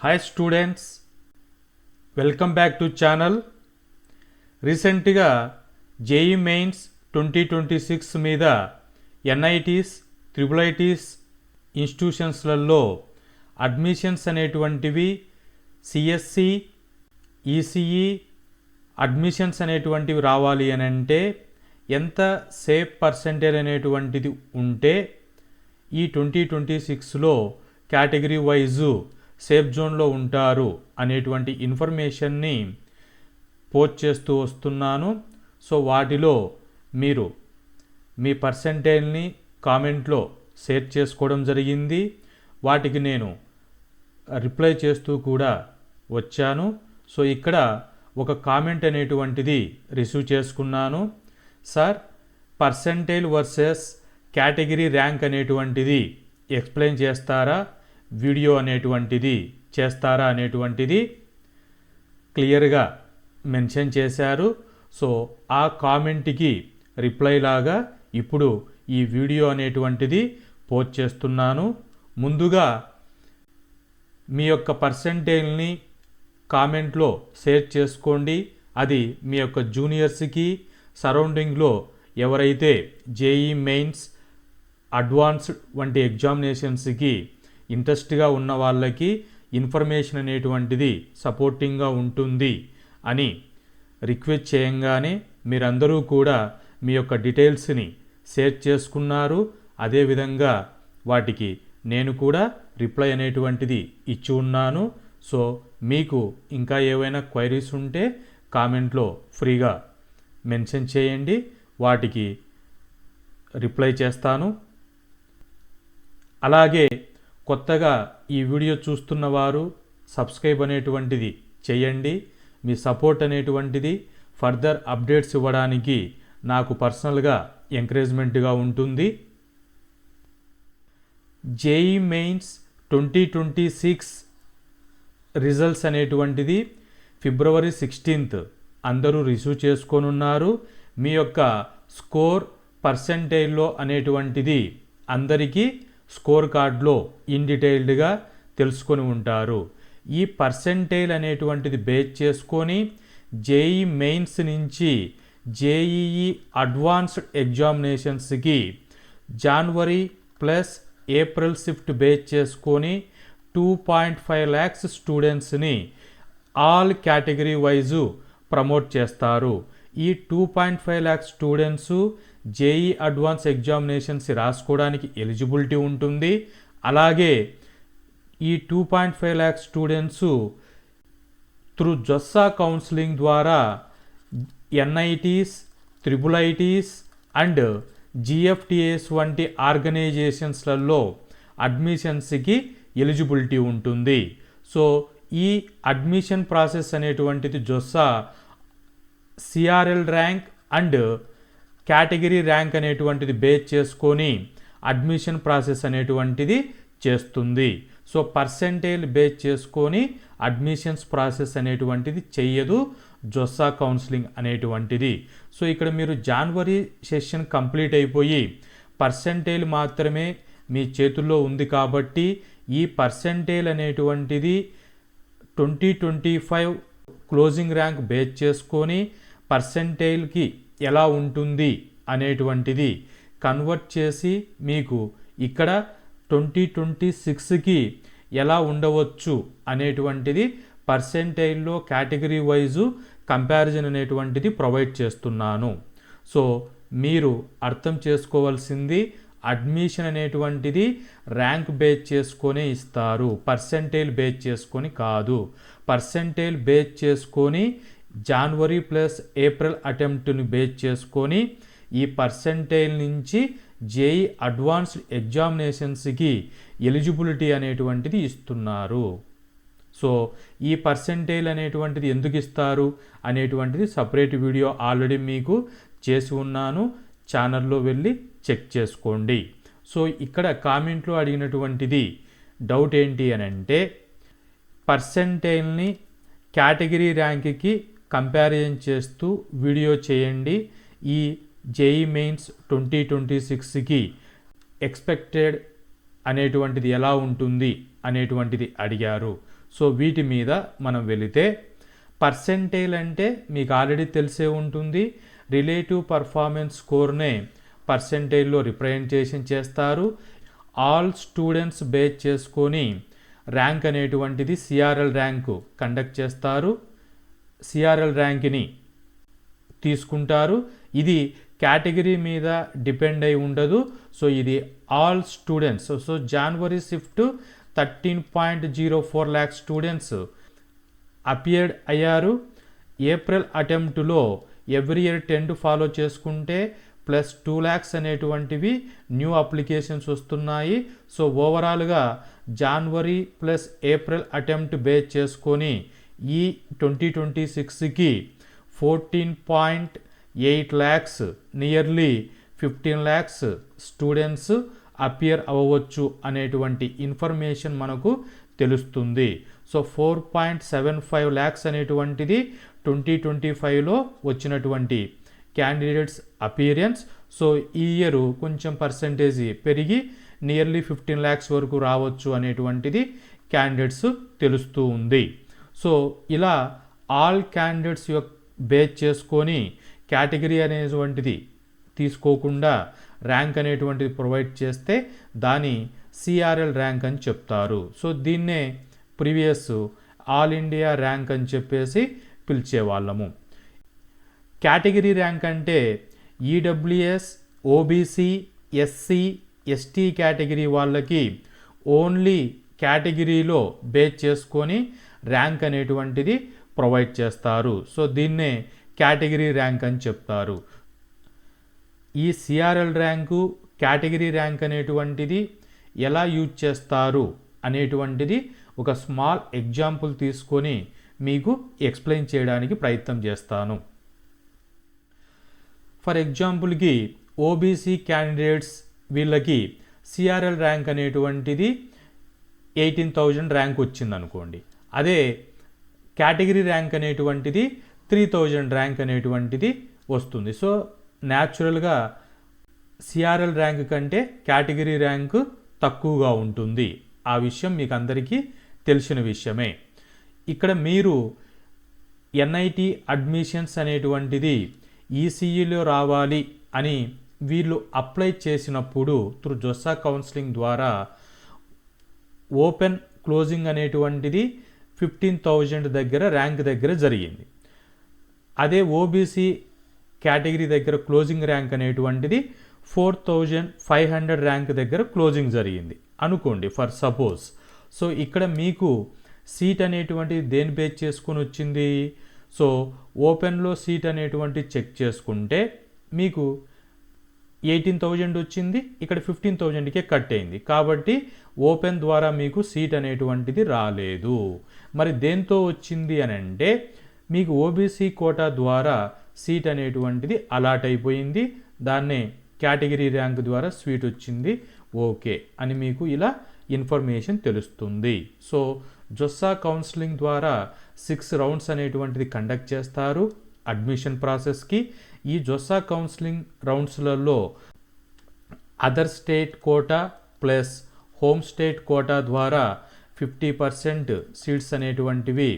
Hi students, welcome back to channel. రీసెంట్గా JEE mains 2026 మీద NITs triple ఇన్స్టిట్యూషన్స్లలో admissions అనేటువంటివి CSC ECE admissions అనేటువంటివి రావాలి అని అంటే ఎంత సేఫ్ పర్సెంటేజ్ అనేటువంటిది ఉంటే ఈ 2026లో కేటగిరీ వైజు సేఫ్ జోన్లో ఉంటారు అనేటువంటి ఇన్ఫర్మేషన్ని పోస్ట్ చేస్తూ వస్తున్నాను. సో వాటిలో మీరు మీ పర్సెంటేజ్ని కామెంట్లో షేర్ చేసుకోవడం జరిగింది. వాటికి నేను రిప్లై చేస్తూ కూడా వచ్చాను. సో ఇక్కడ ఒక కామెంట్ అనేటువంటిది రిసీవ్ చేసుకున్నాను. Sir, percentage versus category rank అనేటువంటిది ఎక్స్ప్లెయిన్ చేస్తారా, వీడియో అనేటువంటిది చేస్తారా అనేటువంటిది క్లియర్గా మెన్షన్ చేశారు. సో ఆ కామెంట్కి రిప్లై లాగా ఇప్పుడు ఈ వీడియో అనేటువంటిది పోస్ట్ చేస్తున్నాను. ముందుగా మీ యొక్క పర్సెంటేజ్ని కామెంట్లో షేర్ చేసుకోండి. అది మీ యొక్క జూనియర్స్కి, సరౌండింగ్లో ఎవరైతే జేఈ మెయిన్స్, అడ్వాన్స్డ్ వంటి ఎగ్జామినేషన్స్కి ఇంట్రెస్ట్గా ఉన్న వాళ్ళకి ఇన్ఫర్మేషన్ అనేటువంటిది సపోర్టింగ్గా ఉంటుంది అని రిక్వెస్ట్ చేయంగానే మీరందరూ కూడా మీ యొక్క డీటెయిల్స్ని షేర్ చేసుకున్నారు. అదేవిధంగా వాటికి నేను కూడా రిప్లై అనేటువంటిది ఇచ్చి ఉన్నాను. సో మీకు ఇంకా ఏవైనా క్వైరీస్ ఉంటే కామెంట్లో ఫ్రీగా మెన్షన్ చేయండి, వాటికి రిప్లై చేస్తాను. అలాగే కొత్తగా ఈ వీడియో చూస్తున్న వారు సబ్స్క్రైబ్ అనేటువంటిది చేయండి. మీ సపోర్ట్ అనేటువంటిది ఫర్దర్ అప్డేట్స్ ఇవ్వడానికి నాకు పర్సనల్గా ఎంకరేజ్మెంట్గా ఉంటుంది. జేఈ మెయిన్స్ 2026 రిజల్ట్స్ అనేటువంటిది February 16 అందరూ రిసీవ్ చేసుకోనున్నారు. మీ యొక్క స్కోర్ పర్సెంటేజ్లో అనేటువంటిది అందరికీ స్కోర్ కార్డులో ఇన్ డీటెయిల్డ్గా తెలుసుకొని ఉంటారు. ఈ పర్సెంటేజ్ అనేటువంటిది బేస్ చేసుకొని జేఈ మెయిన్స్ నుంచి జేఈఈ అడ్వాన్స్డ్ ఎగ్జామినేషన్స్కి జనవరి ప్లస్ ఏప్రిల్ షిఫ్ట్ బేస్ చేసుకొని 2.5 lakhs స్టూడెంట్స్ని ఆల్ కేటగిరీ వైజు ప్రమోట్ చేస్తారు. ఈ 2.5 lakhs students JEE advance examinations రాసుకోవడానికి ఎలిజిబిలిటీ ఉంటుంది. అలాగే ఈ 2.5 lakhs students through JoSAA counselling ద్వారా NITs, triple ITs and GFTIs వంటి ఆర్గనైజేషన్స్లలో అడ్మిషన్స్కి ఎలిజిబిలిటీ ఉంటుంది. సో ఈ అడ్మిషన్ ప్రాసెస్ అనేటువంటిది JoSAA CRL rank and category rank అనేటువంటిది బేస్ చేసుకొని అడ్మిషన్ ప్రాసెస్ అనేటువంటిది చేస్తుంది. సో పర్సెంటేజ్ బేస్ చేసుకొని అడ్మిషన్స్ ప్రాసెస్ అనేటువంటిది చెయ్యదు జొస్సా కౌన్సిలింగ్ అనేటువంటిది. సో ఇక్కడ మీరు జనవరి సెషన్ కంప్లీట్ అయిపోయి పర్సెంటేజ్ మాత్రమే మీ చేతుల్లో ఉంది కాబట్టి ఈ పర్సెంటేజ్ అనేటువంటిది 2025 క్లోజింగ్ ర్యాంక్ బేస్ చేసుకొని పర్సెంటేజ్కి ఎలా ఉంటుంది అనేటువంటిది కన్వర్ట్ చేసి మీకు ఇక్కడ 2026కి ఎలా ఉండవచ్చు అనేటువంటిది పర్సెంటేజ్లో కేటగిరీ వైజు కంపారిజన్ అనేటువంటిది ప్రొవైడ్ చేస్తున్నాను. సో మీరు అర్థం చేసుకోవాల్సింది అడ్మిషన్ అనేటువంటిది ర్యాంక్ బేస్ చేసుకొని ఇస్తారు, పర్సెంటేజ్ బేస్ చేసుకొని కాదు. పర్సెంటేజ్ బేస్ చేసుకొని జనవరి ప్లస్ ఏప్రిల్ అటెంప్ట్ని బేస్ చేసుకొని ఈ పర్సెంటేజ్ నుంచి జేఈ అడ్వాన్స్డ్ ఎగ్జామినేషన్స్కి ఎలిజిబిలిటీ అనేటువంటిది ఇస్తున్నారు. సో ఈ పర్సెంటేజ్ అనేటువంటిది ఎందుకు ఇస్తారు అనేటువంటిది సపరేట్ వీడియో ఆల్రెడీ మీకు చేసి ఉన్నాను, ఛానల్లో వెళ్ళి చెక్ చేసుకోండి. సో ఇక్కడ కామెంట్లో అడిగినటువంటిది డౌట్ ఏంటి అని అంటే పర్సెంటేజ్ని కేటగిరీ ర్యాంక్కి కంపారిజన్ చేస్తూ వీడియో చేయండి. ఈ జేఈ మెయిన్స్ 2026కి ఎక్స్పెక్టెడ్ అనేటువంటిది ఎలా ఉంటుంది అనేటువంటిది అడిగారు. సో వీటి మీద మనం వెళితే పర్సెంటైల్ అంటే మీకు ఆల్రెడీ తెలిసే ఉంటుంది. రిలేటివ్ పర్ఫార్మెన్స్ స్కోర్నే పర్సెంటైల్లో రిప్రజెంటేషన్ చేస్తారు. ఆల్ స్టూడెంట్స్ బేస్ చేసుకొని ర్యాంక్ అనేటువంటిది సిఆర్ఎల్ ర్యాంకు కండక్ట్ చేస్తారు. సిఆర్ఎల్ ర్యాంక్ని తీసుకుంటారు. ఇది కేటగిరీ మీద డిపెండ్ అయి ఉండదు. సో ఇది ఆల్ స్టూడెంట్స్. సో జనవరి షిఫ్ట్ 13.04 lakh స్టూడెంట్స్ అపియర్డ్ అయ్యారు. ఏప్రిల్ అటెంప్ట్లో ఎవ్రీ ఇయర్ 10 ఫాలో చేసుకుంటే ప్లస్ 2 lakhs అనేటువంటివి న్యూ అప్లికేషన్స్ వస్తున్నాయి. సో ఓవరాల్గా జనవరి ప్లస్ ఏప్రిల్ అటెంప్ట్ బేస్ చేసుకొని ఈ 2026కి 14.8 lakhs nearly 15 lakhs students appear అవ్వవచ్చు అనేటువంటి ఇన్ఫర్మేషన్ మనకు తెలుస్తుంది. సో 4.75 lakhs అనేటువంటిది 2025లో వచ్చినటువంటి క్యాండిడేట్స్ అపియరెన్స్. సో ఈ ఇయర్ కొంచెం పర్సంటేజ్ పెరిగి నియర్లీ 15 lakhs వరకు రావచ్చు అనేటువంటిది క్యాండిడేట్స్ తెలుస్తూ ఉంది. సో ఇలా ఆల్ క్యాండిడేట్స్ యొక్క బేస్ చేసుకొని కేటగిరీ అనేటువంటిది తీసుకోకుండా ర్యాంక్ అనేటువంటిది ప్రొవైడ్ చేస్తే దాని సిఆర్ఎల్ ర్యాంక్ అని చెప్తారు. సో దీన్నే ప్రీవియస్ ఆల్ ఇండియా ర్యాంక్ అని చెప్పేసి పిలిచేవాళ్ళము. కేటగిరీ ర్యాంక్ అంటే EWS, OBC, SC, ST category వాళ్ళకి ఓన్లీ కేటగిరీలో బేస్ చేసుకొని ర్యాంక్ అనేటువంటిది ప్రొవైడ్ చేస్తారు. సో దీన్నే కేటగిరీ ర్యాంక్ అని చెప్తారు. ఈ సిఆర్ఎల్ ర్యాంకు, కేటగిరీ ర్యాంక్ అనేటువంటిది ఎలా యూజ్ చేస్తారు అనేటువంటిది ఒక స్మాల్ ఎగ్జాంపుల్ తీసుకొని మీకు ఎక్స్ప్లెయిన్ చేయడానికి ప్రయత్నం చేస్తాను. ఫర్ ఎగ్జాంపుల్కి ఓబీసీ క్యాండిడేట్స్ వీళ్ళకి సిఆర్ఎల్ ర్యాంక్ అనేటువంటిది 18,000 ర్యాంక్ వచ్చింది అనుకోండి. అదే కేటగిరీ ర్యాంక్ అనేటువంటిది 3,000 ర్యాంక్ అనేటువంటిది వస్తుంది. సో న్యాచురల్గా సిఆర్ఎల్ ర్యాంక్ కంటే కేటగిరీ ర్యాంక్ తక్కువగా ఉంటుంది. ఆ విషయం మీకు అందరికీ తెలిసిన విషయమే. ఇక్కడ మీరు ఎన్ఐటి అడ్మిషన్స్ అనేటువంటిది ఈసీఈలో రావాలి అని వీళ్ళు అప్లై చేసినప్పుడు త్రూ జొస్సా కౌన్సిలింగ్ ద్వారా ఓపెన్ క్లోజింగ్ అనేటువంటిది 15,000 దగ్గర ర్యాంక్ దగ్గర జరిగింది. అదే ఓబీసీ కేటగిరీ దగ్గర క్లోజింగ్ ర్యాంక్ అనేటువంటిది 4,500 ర్యాంక్ దగ్గర క్లోజింగ్ జరిగింది అనుకోండి ఫర్ సపోజ్. సో ఇక్కడ మీకు సీట్ అనేటువంటిది దేని బేస్ చేసుకొని వచ్చింది? సో ఓపెన్లో సీట్ అనేటువంటి చెక్ చేసుకుంటే మీకు 18,000 వచ్చింది, ఇక్కడ 15,000కే కట్ అయింది. కాబట్టి ఓపెన్ ద్వారా మీకు సీట్ అనేటువంటిది రాలేదు. మరి దేంతో వచ్చింది అని అంటే మీకు ఓబీసీ కోటా ద్వారా సీట్ అనేటువంటిది అలాట్ అయిపోయింది. దాన్నే కేటగిరీ ర్యాంక్ ద్వారా సీట్ వచ్చింది, ఓకే అని మీకు ఇలా ఇన్ఫర్మేషన్ తెలుస్తుంది. సో జొస్సా కౌన్సిలింగ్ ద్వారా 6 రౌండ్స్ అనేటువంటిది కండక్ట్ చేస్తారు అడ్మిషన్ ప్రాసెస్కి. ఈ జొస్సా కౌన్సిలింగ్ రౌండ్స్లలో other state quota plus home state quota ద్వారా 50% సీట్స్ అనేటువంటివి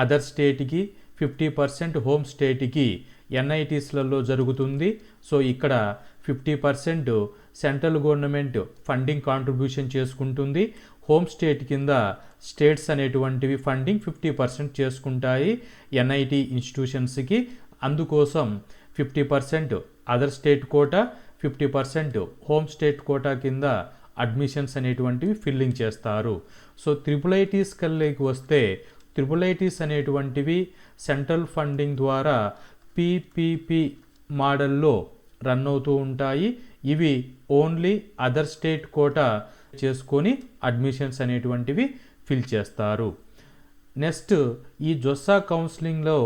అదర్ స్టేట్కి, 50% హోమ్ స్టేట్కి ఎన్ఐటీస్లలో జరుగుతుంది. సో ఇక్కడ 50% సెంట్రల్ గవర్నమెంట్ ఫండింగ్ కాంట్రిబ్యూషన్ చేసుకుంటుంది. హోమ్ స్టేట్ కింద స్టేట్స్ అనేటువంటివి ఫండింగ్ 50% చేసుకుంటాయి ఎన్ఐటి ఇన్స్టిట్యూషన్స్కి. అందుకోసం 50% other state quota, 50% home state quota కింద అడ్మిషన్స్ అనేటువంటివి ఫిల్లింగ్ చేస్తారు. సో ట్రిపుల్ కల్లేకి వస్తే ట్రిపుల్ అనేటువంటివి సెంట్రల్ ఫండింగ్ ద్వారా పీపీపీ మోడల్లో రన్ అవుతూ ఉంటాయి. ఇవి ఓన్లీ అదర్ స్టేట్ కోటా చేసుకొని అడ్మిషన్స్ అనేటువంటివి ఫిల్ చేస్తారు. నెక్స్ట్ ఈ జొస్సా కౌన్సిలింగ్లో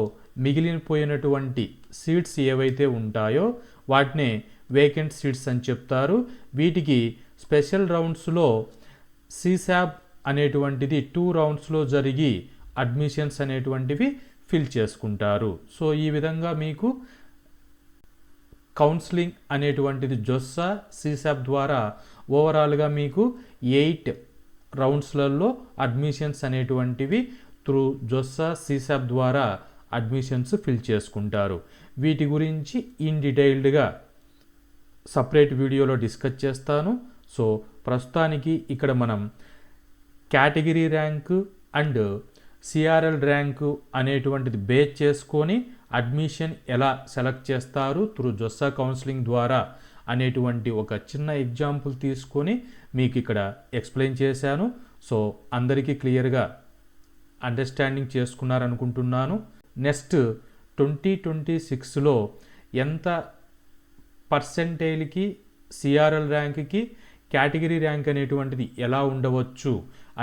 మిగిలిపోయినటువంటి సీట్స్ ఏవైతే ఉంటాయో వాటినే వేకెంట్ సీట్స్ అని చెప్తారు. వీటికి స్పెషల్ రౌండ్స్లో సిసాబ్ అనేటువంటిది 2 రౌండ్స్లో జరిగి అడ్మిషన్స్ అనేటువంటివి ఫిల్ చేసుకుంటారు. సో ఈ విధంగా మీకు కౌన్సిలింగ్ అనేటువంటిది జొస్సా సిసాబ్ ద్వారా ఓవరాల్గా మీకు 8 రౌండ్స్లలో అడ్మిషన్స్ అనేటువంటివి త్రూ జొస్సా సిసాప్ ద్వారా అడ్మిషన్స్ ఫిల్ చేసుకుంటారు. వీటి గురించి ఇన్ డీటెయిల్డ్గా సపరేట్ వీడియోలో డిస్కస్ చేస్తాను. సో ప్రస్తుతానికి ఇక్కడ మనం category rank and CRL rank అనేటువంటిది బేస్ చేసుకొని అడ్మిషన్ ఎలా సెలెక్ట్ చేస్తారు త్రూ జొస్సా కౌన్సిలింగ్ ద్వారా అనేటువంటి ఒక చిన్న ఎగ్జాంపుల్ తీసుకొని మీకు ఇక్కడ ఎక్స్ప్లెయిన్ చేశాను. సో అందరికీ క్లియర్గా అండర్స్టాండింగ్ చేసుకున్నారనుకుంటున్నాను. నెక్స్ట్ 2026లో ఎంత పర్సెంటేజ్కి సిఆర్ఎల్ ర్యాంక్కి కేటగిరీ ర్యాంక్ అనేటువంటిది ఎలా ఉండవచ్చు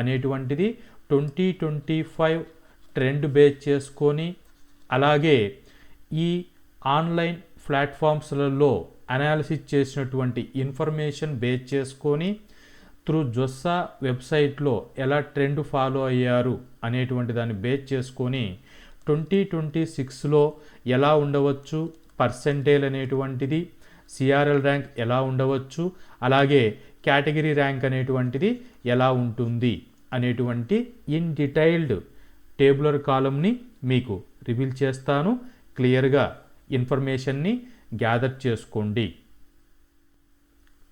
అనేటువంటిది 2025 ట్రెండ్ బేస్ చేసుకొని, అలాగే ఈ ఆన్లైన్ ప్లాట్ఫామ్స్లలో అనాలిసిస్ చేసినటువంటి ఇన్ఫర్మేషన్ బేస్ చేసుకొని త్రూ జొస్సా వెబ్సైట్లో ఎలా ట్రెండ్ ఫాలో అయ్యారు అనేటువంటి దాన్ని బేస్ చేసుకొని 2026లో ఎలా ఉండవచ్చు పర్సెంటేజ్ అనేటువంటిది, సిఆర్ఎల్ ర్యాంక్ ఎలా ఉండవచ్చు, అలాగే కేటగిరీ ర్యాంక్ అనేటువంటిది ఎలా ఉంటుంది అనేటువంటి ఇన్ డీటెయిల్డ్ టేబులర్ కాలమ్ని మీకు రివీల్ చేస్తాను. క్లియర్గా ఇన్ఫర్మేషన్ని గ్యాదర్ చేసుకోండి.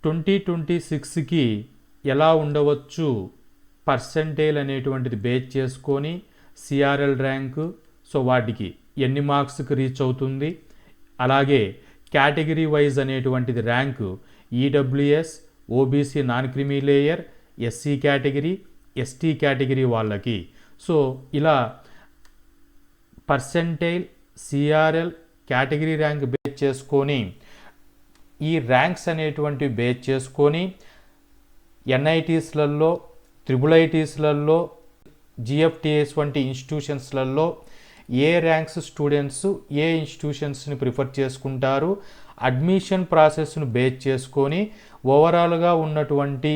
2026కి ఎలా ఉండవచ్చు పర్సెంటేజ్ అనేటువంటిది బేస్ చేసుకొని సిఆర్ఎల్ ర్యాంకు, సో వాటికి ఎన్ని మార్క్స్కి రీచ్ అవుతుంది, అలాగే కేటగిరీ వైజ్ అనేటువంటిది rank EWS, OBC non creamy layer, SC category, ST category వాళ్ళకి. సో ఇలా percentage, CRL, category rank base చేసుకొని ఈ ర్యాంక్స్ అనేటువంటివి బేస్ చేసుకొని ఎన్ఐటీస్లలో, ట్రిపుల్ ఐటీస్లలో, జిఎఫ్టిఎస్ వంటి ఇన్స్టిట్యూషన్స్లలో ఏ ర్యాంక్స్ స్టూడెంట్స్ ఏ ఇన్స్టిట్యూషన్స్ని ప్రిఫర్ చేసుకుంటారు, అడ్మిషన్ ప్రాసెస్ను బేస్ చేసుకొని ఓవరాల్గా ఉన్నటువంటి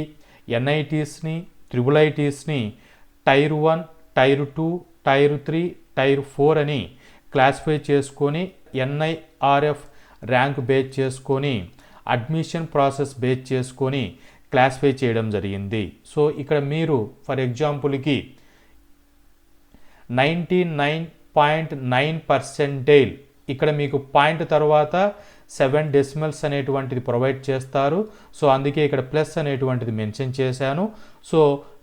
ఎన్ఐటీస్ని, ట్రిపుల్ ఐటీస్ని టైర్ 1, టైర్ 2, టైర్ 3, టైర్ 4 అని క్లాసిఫై చేసుకొని ఎన్ఐఆర్ఎఫ్ ర్యాంక్ బేస్ చేసుకొని అడ్మిషన్ ప్రాసెస్ బేస్ చేసుకొని క్లాసిఫై చేయడం జరిగింది. సో ఇక్కడ మీరు ఫర్ ఎగ్జాంపుల్కి 99.9% ఇక్కడ మీకు పాయింట్ తర్వాత 7 డెసిమల్స్ అనేటువంటిది ప్రొవైడ్ చేస్తారు. సో అందుకే ఇక్కడ ప్లస్ అనేటువంటిది మెన్షన్ చేశాను. సో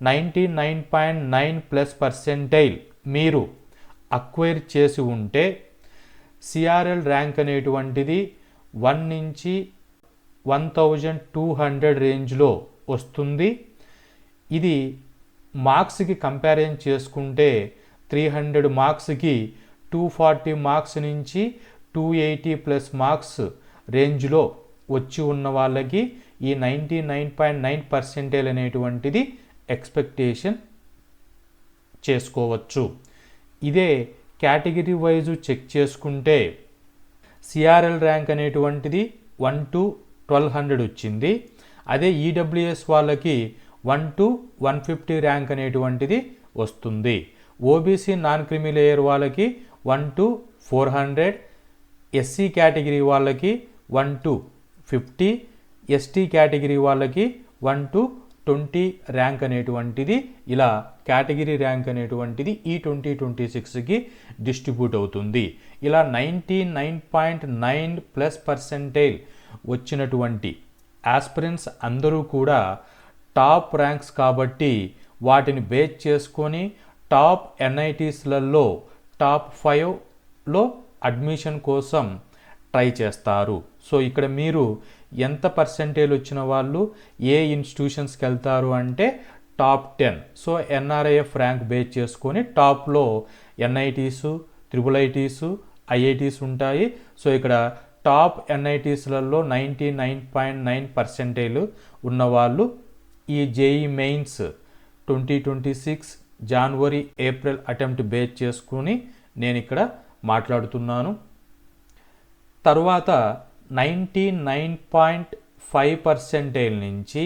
99.9+% మీరు అక్వైర్ చేసి ఉంటే సిఆర్ఎల్ ర్యాంక్ అనేటువంటిది 1 నుంచి 1200 రేంజ్లో వస్తుంది. ఇది మార్క్స్కి కంపారిజన్ చేసుకుంటే 300 మార్క్స్కి 240 మార్క్స్ నుంచి 280+ మార్క్స్ రేంజ్లో వచ్చి ఉన్న వాళ్ళకి ఈ 99.9% అనేటువంటిది ఎక్స్పెక్టేషన్ చేసుకోవచ్చు. ఇదే కేటగిరీ వైజు చెక్ చేసుకుంటే సిఆర్ఎల్ ర్యాంక్ అనేటువంటిది 1 to 1200 వచ్చింది. అదే ఈడబ్ల్యూఎస్ వాళ్ళకి 1 to 150 ర్యాంక్ అనేటువంటిది వస్తుంది. ఓబీసీ నాన్ క్రిమీ లేయర్ వాళ్ళకి 1 to 400, ఎస్సీ కేటగిరీ వాళ్ళకి 1 to 50, ఎస్టీ కేటగిరీ వాళ్ళకి 1 to 20 ర్యాంక్ అనేటువంటిది ఇలా కేటగిరీ ర్యాంక్ అనేటువంటిది ఈ 2026కి డిస్ట్రిబ్యూట్ అవుతుంది. ఇలా 99.9+% వచ్చినటువంటి ఆస్పిరెంట్స్ అందరూ కూడా టాప్ ర్యాంక్స్ కాబట్టి వాటిని బేస్ చేసుకొని టాప్ ఎన్ఐటీస్లలో టాప్ 5లో అడ్మిషన్ కోసం ట్రై చేస్తారు. సో ఇక్కడ మీరు ఎంత పర్సెంటేజ్ వచ్చిన వాళ్ళు ఏ ఇన్స్టిట్యూషన్స్కి వెళ్తారు అంటే top 10. So NRIF rank base చేసుకొని టాప్లో ఎన్ఐటీసు, ట్రిపుల్ ఐటీసు, ఐఐటీస్ ఉంటాయి. సో ఇక్కడ టాప్ ఎన్ఐటీస్లలో 99.9% ఉన్నవాళ్ళు ఈ జేఈ మెయిన్స్ 2026 జనవరి, ఏప్రిల్ అటెంప్ట్ బేస్ చేసుకుని నేను ఇక్కడ మాట్లాడుతున్నాను. తర్వాత 99.5% నుంచి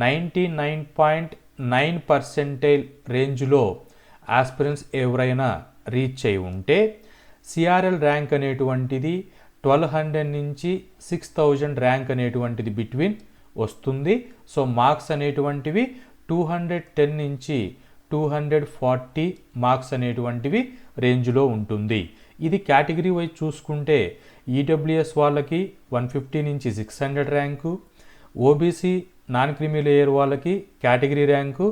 99.9% రేంజ్లో ఆస్పిరెంట్స్ ఎవరైనా రీచ్ అయి ఉంటే సిఆర్ఎల్ ర్యాంక్ అనేటువంటిది 1200 నుంచి 6000 ర్యాంక్ అనేటువంటిది బిట్వీన్ వస్తుంది. సో మార్క్స్ అనేటువంటివి 210 నుంచి 240 మార్క్స్ అనేటువంటివి రేంజ్లో ఉంటుంది. ఇది కేటగిరీ వైజ్ చూసుకుంటే ఈడబ్ల్యూఎస్ వాళ్ళకి 150 నుంచి 600 ర్యాంకు, ఓబీసీ నాన్ క్రిమి లేయర్ వాళ్ళకి కేటగిరీ ర్యాంకు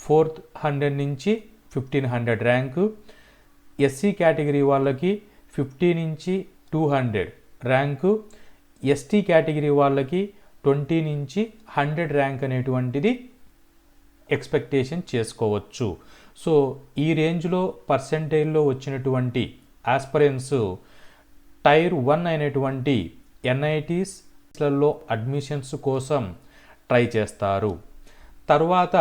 400 నుంచి 1500 ర్యాంకు, ఎస్సీ కేటగిరీ వాళ్ళకి 50 నుంచి 200 ర్యాంకు, ఎస్టీ కేటగిరీ వాళ్ళకి 20 నుంచి 100 ర్యాంక్ అనేటువంటిది ఎక్స్పెక్టేషన్ చేసుకోవచ్చు. సో ఈ రేంజ్లో పర్సెంటేజ్లో వచ్చినటువంటి ఆస్పరెన్స్ టైర్ 1 అయినటువంటి ఎన్ఐటీస్లలో అడ్మిషన్స్ కోసం ట్రై చేస్తారు. తర్వాత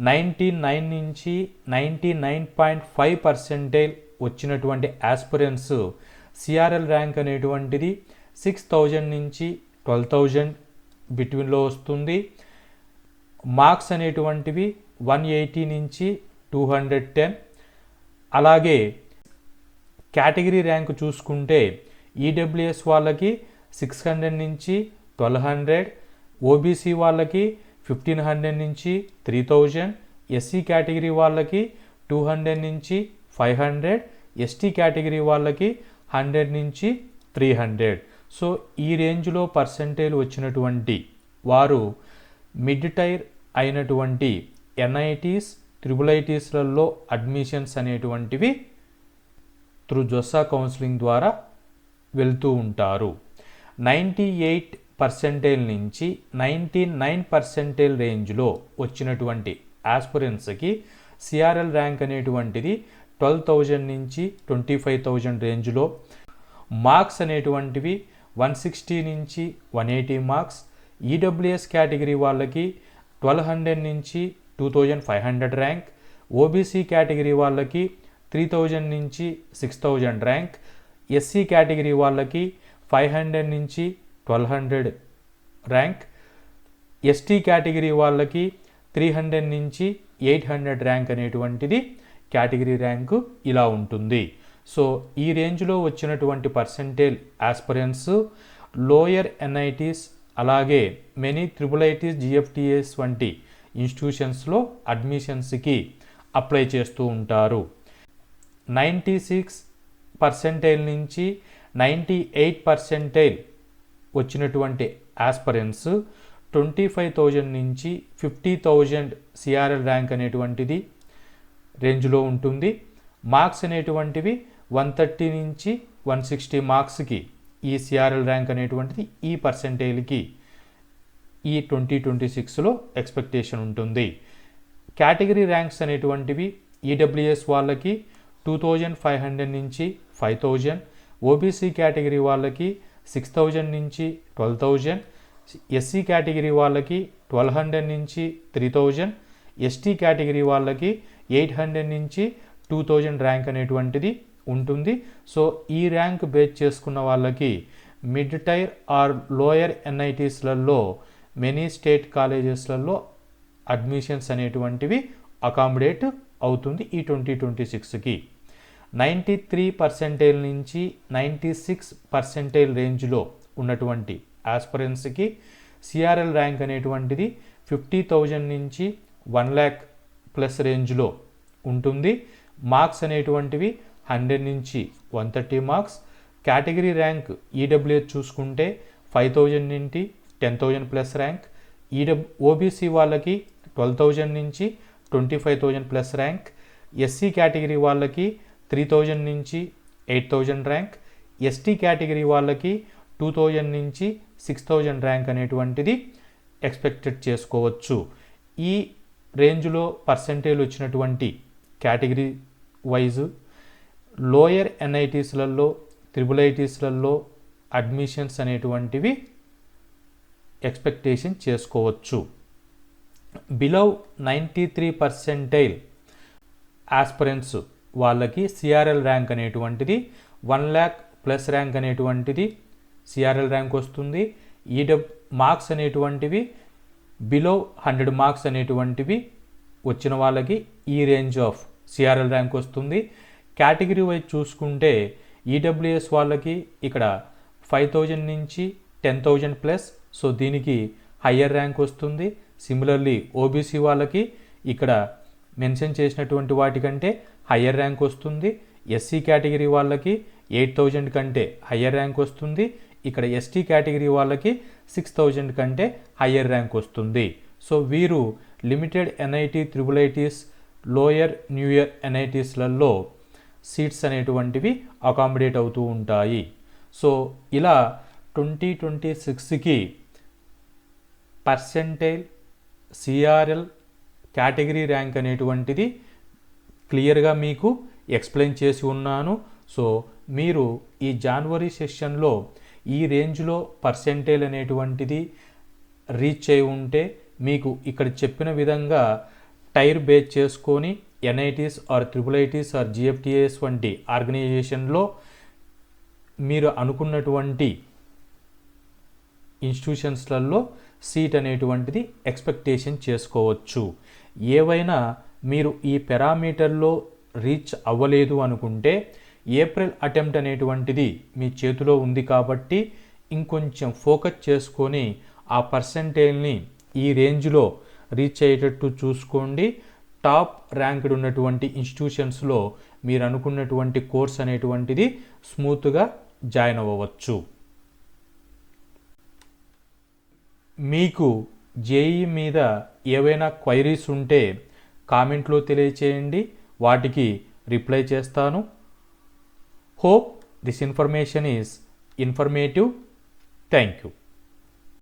99 నుంచి 99.5% వచ్చినటువంటి ఆస్పిరెంట్స్ సిఆర్ఎల్ ర్యాంక్ అనేటువంటిది 6000 నుంచి 12,000 బిట్వీన్లో వస్తుంది. మార్క్స్ అనేటువంటివి 180 నుంచి 210. అలాగే కేటగిరీ ర్యాంక్ చూసుకుంటే ఈడబ్ల్యూఎస్ వాళ్ళకి 600 నుంచి 1200, ఓబీసీ వాళ్ళకి 1500 నుంచి 3000, ఎస్సీ కేటగిరీ వాళ్ళకి 200 నుంచి 500, ఎస్టీ కేటగిరీ వాళ్ళకి 100 నుంచి 300. సో ఈ రేంజ్లో పర్సెంటేజ్ వచ్చినటువంటి వారు మిడ్ టైర్ అయినటువంటి ఎన్ఐటీస్, ట్రిబుల్ ఐటీస్లలో అడ్మిషన్స్ అనేటువంటివి త్రూ జొస్సా కౌన్సిలింగ్ ద్వారా వెళ్తూ ఉంటారు. 98% నుంచి 99% రేంజ్లో వచ్చినటువంటి ఆస్పిరెంట్స్కి సిఆర్ఎల్ ర్యాంక్ అనేటువంటిది 12,000 నుంచి 25,000 రేంజ్లో, మార్క్స్ అనేటువంటివి 160 నుంచి 180 మార్క్స్, ఈడబ్ల్యూఎస్ కేటగిరీ వాళ్ళకి 1200 నుంచి 2500 ర్యాంక్, ఓబీసీ కేటగిరీ వాళ్ళకి 3000 నుంచి 6000 ర్యాంక్, ఎస్సీ కేటగిరీ వాళ్ళకి 500 నుంచి 1200 ర్యాంక్, ఎస్టీ కేటగిరీ వాళ్ళకి 300 నుంచి 800 ర్యాంక్ అనేటువంటిది కేటగిరీ ర్యాంకు ఇలా ఉంటుంది. సో ఈ రేంజ్లో వచ్చినటువంటి పర్సెంటేజ్ ఆస్పిరెంట్స్ లోయర్ ఎన్ఐటీస్ అలాగే మెనీ ట్రిపుల్ ఐటీస్, జిఎఫ్టిఎస్ వంటి ఇన్స్టిట్యూషన్స్లో అడ్మిషన్స్కి అప్లై చేస్తూ ఉంటారు. 96% నుంచి 98% వచ్చినటువంటి ఆస్పిరెంట్స్ 25,000 నుంచి 50,000 సిఆర్ఎల్ ర్యాంక్ అనేటువంటిది రేంజ్లో ఉంటుంది. మార్క్స్ అనేటువంటివి 130 నుంచి 160 మార్క్స్కి ఈ సిఆర్ఎల్ ర్యాంక్ అనేటువంటిది ఈ పర్సెంటేజ్కి ఈ 2026లో ఎక్స్పెక్టేషన్ ఉంటుంది. కేటగిరీ ర్యాంక్స్ అనేటువంటివి ఈడబ్ల్యూఎస్ వాళ్ళకి 2500 నుంచి 5000, ఓబీసీ కేటగిరీ వాళ్ళకి 6000 నుంచి 12,000, ఎస్సీ కేటగిరీ వాళ్ళకి 1200 నుంచి 3000, ఎస్టీ కేటగిరీ వాళ్ళకి 800 నుంచి 2000 ర్యాంక్ అనేటువంటిది ఉంటుంది. సో ఈ ర్యాంక్ బేస్ చేసుకున్న వాళ్ళకి మిడ్ టైర్ ఆర్ లోయర్ ఎన్ఐటీస్లలో మెనీ స్టేట్ కాలేజెస్లలో అడ్మిషన్స్ అనేటువంటివి అకామిడేట్ అవుతుంది ఈ 2026కి. 93% నుంచి 96% రేంజ్లో ఉన్నటువంటి ఆస్పిరెంట్స్కి సిఆర్ఎల్ ర్యాంక్ అనేటువంటిది 50,000 నుంచి 1 lakh ప్లస్ రేంజ్లో ఉంటుంది. మార్క్స్ అనేటువంటివి 100 నుంచి 130 మార్క్స్. కేటగిరీ ర్యాంక్ ఈడబ్ల్యూఎస్ చూసుకుంటే 5,000 నుండి 10,000 ప్లస్ ర్యాంక్, ఓబీసీ వాళ్ళకి 12,000 నుంచి 25,000 ప్లస్ ర్యాంక్, ఎస్సీ కేటగిరీ వాళ్ళకి 3,000 నుంచి 8,000 ర్యాంక్, ఎస్టీ కేటగిరీ వాళ్ళకి 2,000 నుంచి 6,000 ర్యాంక్ అనేటువంటిది ఎక్స్పెక్టెడ్ చేసుకోవచ్చు. ఈ రేంజ్లో పర్సెంటేజ్ వచ్చినటువంటి కేటగిరీ వైజ్ లోయర్ ఎన్ఐటీస్లలో, ట్రిపుల్ ఐటీస్లలో అడ్మిషన్స్ అనేటువంటివి ఎక్స్పెక్టేషన్ చేసుకోవచ్చు. బిలో 93% ఆస్పిరెంట్స్ వాళ్ళకి సిఆర్ఎల్ ర్యాంక్ అనేటువంటిది 1 lakh ప్లస్ ర్యాంక్ అనేటువంటిది సిఆర్ఎల్ ర్యాంక్ వస్తుంది. మార్క్స్ అనేటువంటివి బిలో 100 మార్క్స్ అనేటువంటివి వచ్చిన వాళ్ళకి ఈ రేంజ్ ఆఫ్ సిఆర్ఎల్ ర్యాంక్ వస్తుంది. కేటగిరీ వైజ్ చూసుకుంటే ఈడబ్ల్యూఎస్ వాళ్ళకి ఇక్కడ 5,000 నుంచి 10,000 ప్లస్, సో దీనికి హయ్యర్ ర్యాంక్ వస్తుంది. సిమిలర్లీ ఓబీసీ వాళ్ళకి ఇక్కడ మెన్షన్ చేసినటువంటి వాటికంటే హయ్యర్ ర్యాంక్ వస్తుంది. ఎస్సీ కేటగిరీ వాళ్ళకి 8,000 కంటే హయ్యర్ ర్యాంక్ వస్తుంది. ఇక్కడ ఎస్టీ కేటగిరీ వాళ్ళకి 6,000 కంటే హయ్యర్ ర్యాంక్ వస్తుంది. సో వీరు limited NIT, triple ITs, lower new year ఎన్ఐటీస్లలో సీట్స్ అనేటువంటివి అకామిడేట్ అవుతూ ఉంటాయి. సో ఇలా 2026కి పర్సెంటైల్, సిఆర్ఎల్, కేటగిరీ ర్యాంక్ అనేటువంటిది క్లియర్గా మీకు ఎక్స్ప్లెయిన్ చేసి ఉన్నాను. సో మీరు ఈ జనవరి సెషన్లో ఈ రేంజ్లో పర్సెంటైల్ అనేటువంటిది రీచ్ అయి ఉంటే మీకు ఇక్కడ చెప్పిన విధంగా టైర్ బేస్ చేసుకొని NITs or triple ITs or GFTIs వంటి ఆర్గనైజేషన్లో మీరు అనుకున్నటువంటి ఇన్స్టిట్యూషన్స్లలో సీట్ అనేటువంటిది ఎక్స్పెక్టేషన్ చేసుకోవచ్చు. ఏవైనా మీరు ఈ పారామీటర్లో రీచ్ అవ్వలేదు అనుకుంటే ఏప్రిల్ అటెంప్ట్ అనేటువంటిది మీ చేతిలో ఉంది కాబట్టి ఇంకొంచెం ఫోకస్ చేసుకొని ఆ పర్సెంటేజ్ని ఈ రేంజ్లో రీచ్ అయ్యేటట్టు చూసుకోండి. టాప్ ర్యాంక్డ్ ఉన్నటువంటి ఇన్స్టిట్యూషన్స్లో మీరు అనుకున్నటువంటి కోర్స్ అనేటువంటిది స్మూత్గా జాయిన్ అవ్వవచ్చు. మీకు జేఈ మీద ఏవైనా క్వైరీస్ ఉంటే కామెంట్లో తెలియచేయండి, వాటికి రిప్లై చేస్తాను. Hope this information is informative. Thank you.